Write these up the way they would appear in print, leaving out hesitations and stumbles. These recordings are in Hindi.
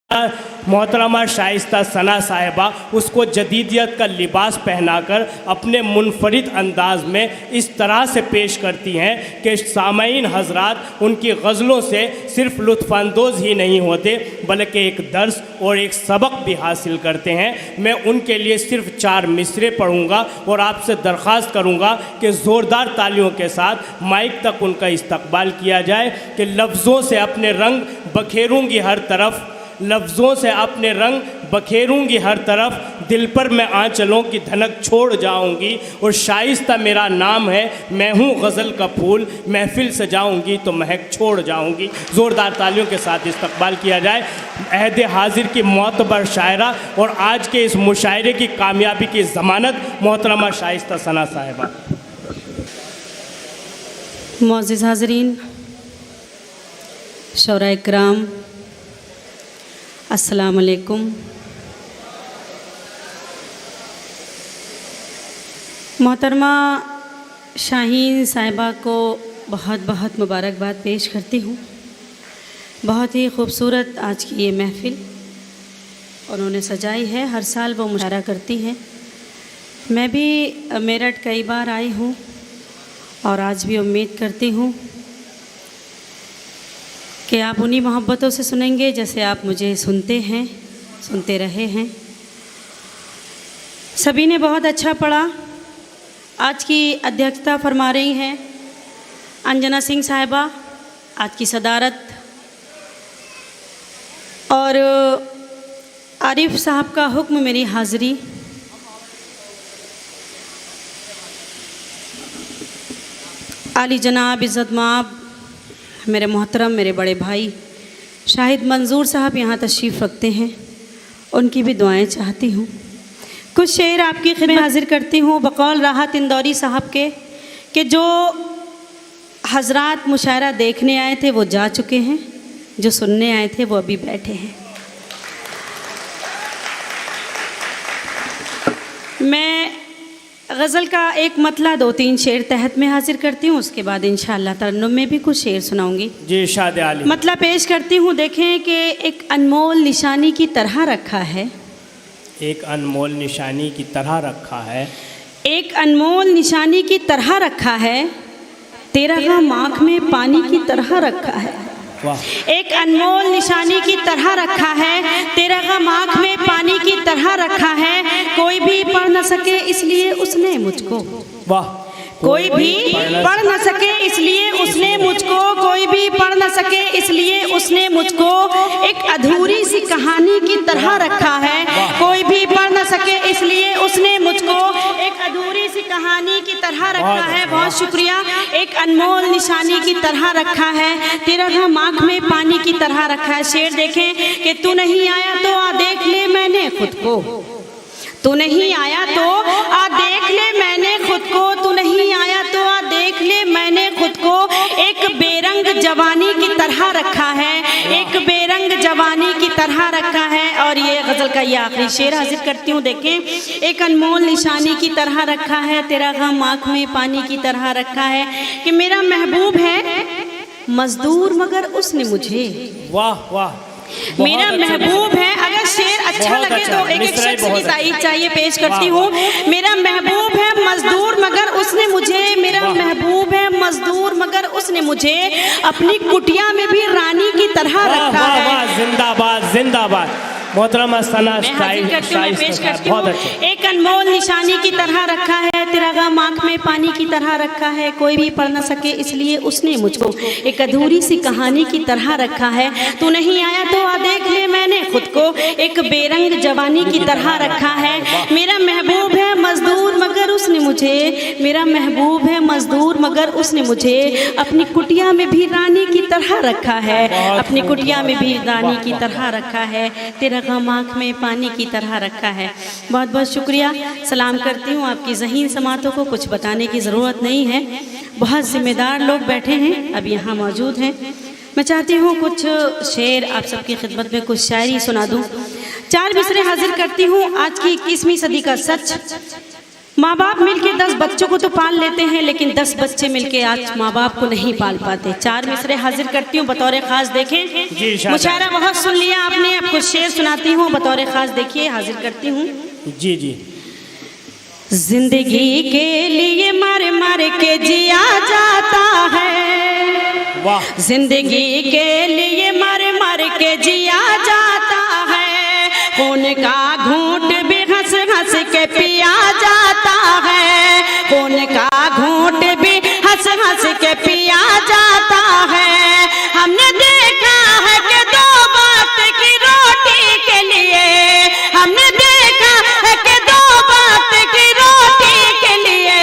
मोहतरमा शाइस्ता सना साहिबा उसको जदीदियत का लिबास पहनाकर अपने मुनफरिद अंदाज में इस तरह से पेश करती हैं कि सामईन हजरात उनकी गज़लों से सिर्फ लुत्फ़अंदोज़ ही नहीं होते बल्कि एक दर्स और एक सबक भी हासिल करते हैं। मैं उनके लिए सिर्फ 4 मिसरे पढ़ूँगा और आपसे दरख्वास्त करूँगा कि ज़ोरदार तालियों के साथ माइक तक उनका इस्तकबाल किया जाए कि लफ्ज़ों से अपने रंग बखेरूँगी हर तरफ, लफ्ज़ों से अपने रंग बखेरूंगी हर तरफ, दिल पर मैं आंचलों की धनक छोड़ जाऊंगी और शाइस्ता मेरा नाम है, मैं हूँ गज़ल का फूल, महफिल सजाऊंगी तो महक छोड़ जाऊंगी। ज़ोरदार तालियों के साथ इस्तकबाल किया जाए अहद हाजिर की मोतबर शायरा और आज के इस मुशायरे की कामयाबी की ज़मानत मोहतरमा शाइस्ता सना साहिबा। मुअज़्ज़िज़ हाज़रीन, शौरा इकराम, अस्सलाम वालेकुम। मोहतरमा शाहीन साहिबा को बहुत बहुत मुबारकबाद पेश करती हूँ। बहुत ही ख़ूबसूरत आज की ये महफ़िल उन्होंने सजाई है। हर साल वो मुशायरा करती हैं। मैं भी मेरठ कई बार आई हूँ और आज भी उम्मीद करती हूँ कि आप उन्हीं मोहब्बतों से सुनेंगे जैसे आप मुझे सुनते रहे हैं। सभी ने बहुत अच्छा पढ़ा। आज की अध्यक्षता फरमा रही हैं अंजना सिंह साहिबा, आज की सदारत, और आरिफ साहब का हुक्म मेरी हाज़िरी। आली जनाब इज़्ज़त माब मेरे मोहतरम मेरे बड़े भाई शाहिद मंजूर साहब यहाँ तशरीफ़ रखते हैं, उनकी भी दुआएं चाहती हूँ। कुछ शेर आपकी खिदमत में हाजिर करती हूँ बकौल राहत इंदौरी साहब के कि जो हजरात मुशायरा देखने आए थे वो जा चुके हैं, जो सुनने आए थे वो अभी बैठे हैं। मैं गज़ल का एक मतला 2-3 शेर तहत में हाजिर करती हूँ, उसके बाद इंशाअल्लाह तरन्नुम में भी कुछ शेर सुनाऊंगी। जी शाद आली। मतला पेश करती हूँ। देखें कि एक अनमोल निशानी की तरह रखा है, एक अनमोल निशानी की तरह रखा है, एक अनमोल निशानी की तरह रखा है, तेरा गम आँख में पानी की तरह रखा है। एक अनमोल निशानी की तरह रखा है, तेरा गम आँख में पानी की तरह रखा है, कोई भी पढ़ न सके इसलिए उसने मुझको, वाह, कोई भी पढ़ न सके इसलिए उसने मुझको, कोई भी पढ़ न सके इसलिए उसने मुझको एक अधूरी सी कहानी की तरह रखा है, कोई भी पढ़ न सके इसलिए उसने मुझको एक अधूरी सी कहानी की तरह रखा है। बहुत शुक्रिया। एक अनमोल निशानी की तरह रखा है, तेरा गम आँख में पानी की तरह रखा है। शेर देखें कि तू नहीं आया तो आ देख ले मैंने खुद को, तू नहीं आया तो आ देख ले मैंने खुद को, तू नहीं आया तो आ देख ले मैंने खुद को, एक बेरंग जवानी की तरह रखा है, एक बेरंग जवानी की तरह रखा है। और ये गज़ल का ये आखिरी शेर हाजिर करती हूँ। देखें, एक अनमोल निशानी की तरह रखा है, तेरा गम आँख में पानी की तरह रखा है कि मेरा महबूब है मजदूर मगर उसने मुझे, वाह वाह, मेरा महबूब है। अगर शेर अच्छा लगे तो एक शख्स की तारीफ चाहिए, पेश करती हूँ। मेरा महबूब है मजदूर मगर उसने मुझे, मेरा महबूब है मजदूर मगर उसने मुझे अपनी कुटिया में भी रानी की तरह रखा है। जिंदाबाद जिंदाबाद। मोहतरमा सना पेश करती हूँ। एक अनमोल निशानी की तरह रखा है, तेरा गम आँख में पानी की तरह रखा है, कोई भी पढ़ न सके इसलिए उसने मुझको एक अधूरी सी कहानी की तरह रखा है। तू नहीं आया तो आ देख ले मैंने खुद को एक बेरंग जवानी की तरह रखा है। मेरा महबूब है मजदूर मगर उसने मुझे, मेरा महबूब है मजदूर मगर उसने मुझे अपनी कुटिया में भी रानी की तरह रखा है, अपनी कुटिया में भी रानी की तरह रखा है, तेरा गम आँख में पानी की तरह रखा है। बहुत बहुत शुक्रिया। सलाम करती हूँ आपकी ज़हीन समातों को। कुछ बताने की ज़रूरत नहीं है, बहुत ज़िम्मेदार लोग बैठे हैं, अब यहाँ मौजूद हैं। मैं चाहती हूँ कुछ शेर आप सबकी खिदमत में, कुछ शायरी सुना दूँ। 4 मिसरे हाजिर करती हूँ। आज की 21वीं सदी का सच माँ बाप मिलके 10 बच्चों को तो पाल लेते हैं, लेकिन 10 बच्चे मिलके आज माँ बाप को नहीं पाल पाते। 4 मिसरे हाजिर करती हूँ बतौर खास, देखें। मुशायरा बहुत सुन लिया आपने, आपको शेर सुनाती हूँ बतौर खास, देखिए हाजिर करती हूँ। जी जी। जिंदगी के लिए मर मर के जिया जाता है, वाह। जिंदगी के लिए मर मर के जिया जाता है, खून का घूंट भी हंस हंस के पिया जाता है, खून का घूंट भी हंस हंस के पिया जाता है। हमने देखा है कि 2 वक्त की रोटी के लिए, हमने देखा है कि 2 वक्त की रोटी के लिए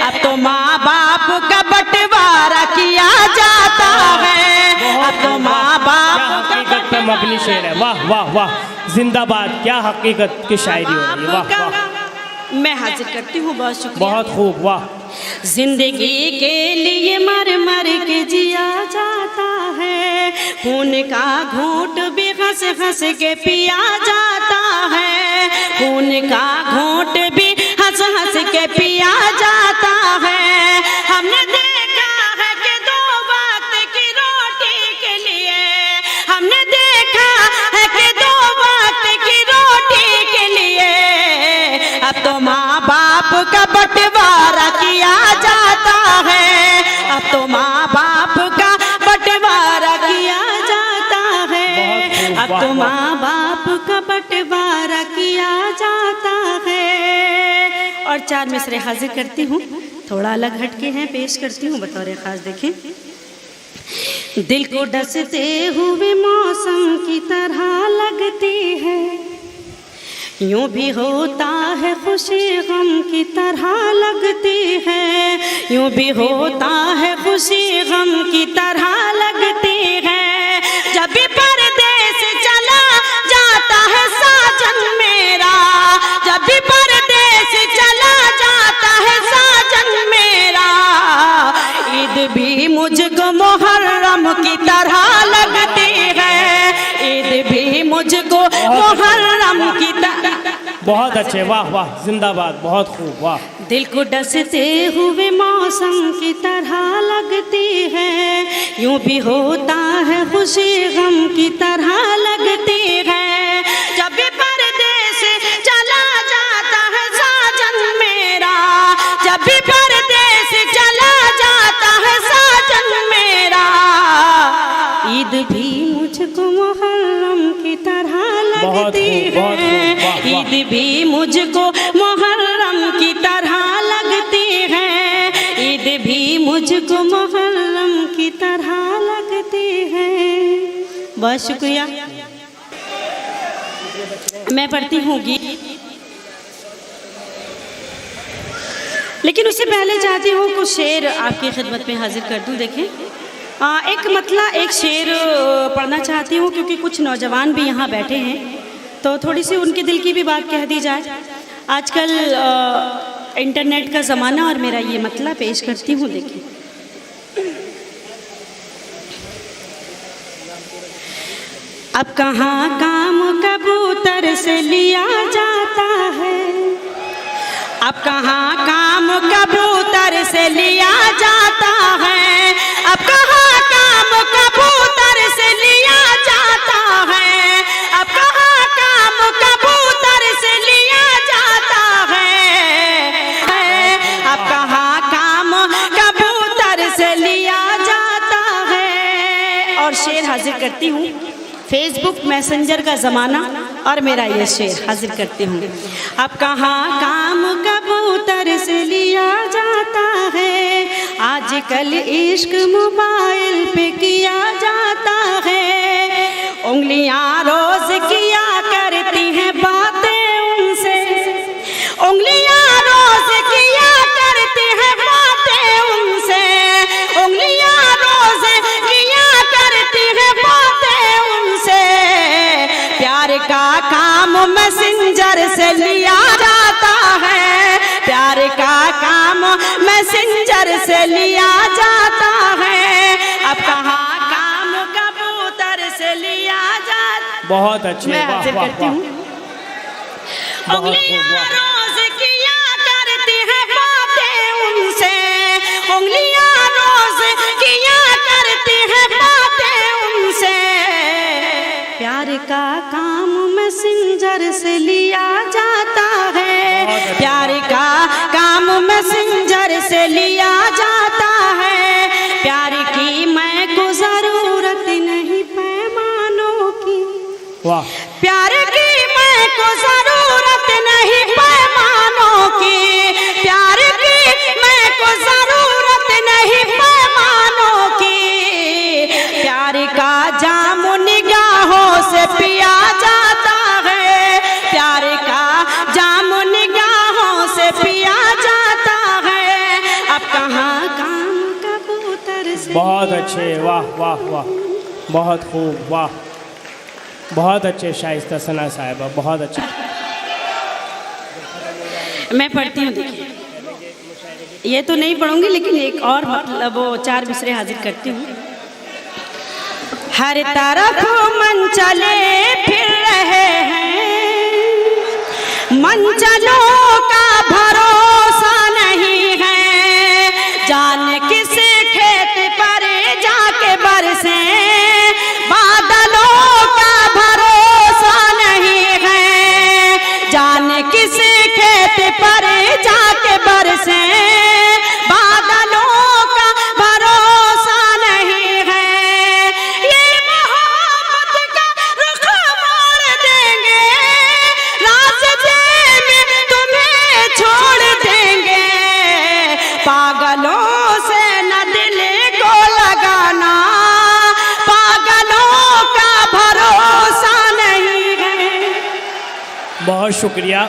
अब तो माँ बाप का बंटवारा किया जाता है, अब तो माँ बाप का हकीकत पे मबनी शेर है, वाह वाह वाह, जिंदाबाद। क्या हकीकत की शायरी हो रही है, वाह वाह। मैं हाजिर करती हूँ, बहुत शुक्रिया। बहुत खूब, वाह। जिंदगी के लिए मर मर के जिया जाता है, खून का घूंट भी हंस हंस के पिया जाता है, खून का घूंट भी हंस हंस के पिया जाता है। हमने देखा है कि 2 वक्त की रोटी के लिए, हमने देखा है कि 2 वक्त की रोटी के लिए अब तो माँ बाप का बंटवारा किया जाता है, अब तो माँ बाप का बंटवारा किया जाता है, अब तो माँ बाप का बंटवारा किया जाता है। और 4 मिसरे हाजिर करती हूँ, थोड़ा अलग हटके हैं, पेश करती हूँ बतौर खास, देखें। दिल को डसते हुए मौसम की तरह लगती है, यूं भी होता है खुशी गम की तरह लगती है, यूं भी होता है खुशी गम की तरह लगती है। जब भी परदेस चला जाता है साजन मेरा, जब भी परदेस चला जाता है साजन मेरा, ईद भी मुझको मुहर्रम की तरह लगती है, ईद भी मुझको मुहर्रम की तरह। बहुत अच्छे, वाह वाह, जिंदाबाद, बहुत खूब, वाह। दिल को डसते हुए मौसम की तरह लगती है, यूं भी होता है खुशी गम की तरह लगती है। जब भी परदेस चला जाता है साजन मेरा, जब भी परदेस चला जाता है साजन मेरा, ईद भी मुझको मुहर्रम की तरह लगती है, ईद भी मुझको मुहर्रम की तरह लगती है, ईद भी मुझको मुहर्रम की तरह लगती है। बहुत शुक्रिया। मैं पढ़ती हूँ गीत, लेकिन उससे पहले चाहती हूँ कुछ शेर आपकी खिदमत में हाजिर कर दूँ। देखें, एक शेर पढ़ना चाहती हूँ, क्योंकि कुछ नौजवान भी यहाँ बैठे हैं, तो थोड़ी सी उनके दिल की भी बात कह दी जाए। आजकल इंटरनेट का ज़माना और मेरा ये मतला पेश करती हूँ। देखिए, अब कहाँ काम कबूतर से लिया जाता है, अब कहाँ काम कबूतर से लिया जाता है, अब कहाँ काम कबूतर से लिया जाता है, अब कहाँ काम कबूतर से लिया जाता है, अब कहाँ काम कबूतर से लिया जाता है। और शेर हाजिर करती हूँ, फेसबुक मैसेंजर का ज़माना और मेरा ये शेर हाजिर करती हूँ। अब कहाँ काम कबूतर से लिया जाता है, आजकल इश्क मोबाइल पे किया जाता है, उंगलियां रोज किया करती हैं बातें उनसे, उंगलियां रोज किया करती हैं बातें उनसे, उंगलियां रोज किया करती हैं बातें उनसे। प्यार का काम मैसेंजर से लिया जाता है, प्यार का काम मैसेंजर से लिया जाता है, अब कहाँ काम कबूतर से लिया जाता। बहुत अच्छे, मैं हाजिर करती हूँ। उंगलियां रोज किया उंगलियां रोज किया करती हैं बातें उनसे। प्यार का काम मैसेंजर से लिया जाता है, प्यार का काम मैसेंजर से लिया जाता है। प्यार की मैं को जरूरत नहीं पैमानों की, वाह, प्यार की मैं को जरूरत नहीं पैमानों की, प्यार की मैं को जरूरत नहीं पैमानों की। प्यार का जाम निगाहों से पिया जाता है, प्यार का जाम निगाहों से पिया जाता है। अब कहाँ काम कबूतर से। बहुत अच्छे, वाह वाह वाह, बहुत खूब, वाह, बहुत अच्छे शाइस्ता सना साहिबा, बहुत अच्छे। मैं पढ़ती हूँ, देखिए ये तो नहीं पढ़ूंगी लेकिन एक और मतलब वो 4 मिसरे हाजिर करती हूँ। हर तरफ मन चले फिर रहे हैं, मंचलों का भरोसा नहीं है। जाने किस खेत पर जाके बरसे, बादलों का भरोसा नहीं है। जाने किस खेत पर जाके बरसे, बादलों का भरोसा नहीं है। ये मोहब्बत का रुख मोड़ देंगे, रास्ते में तुम्हें छोड़ देंगे। पागलों से न दिल को लगाना, पागलों का भरोसा नहीं है। बहुत शुक्रिया।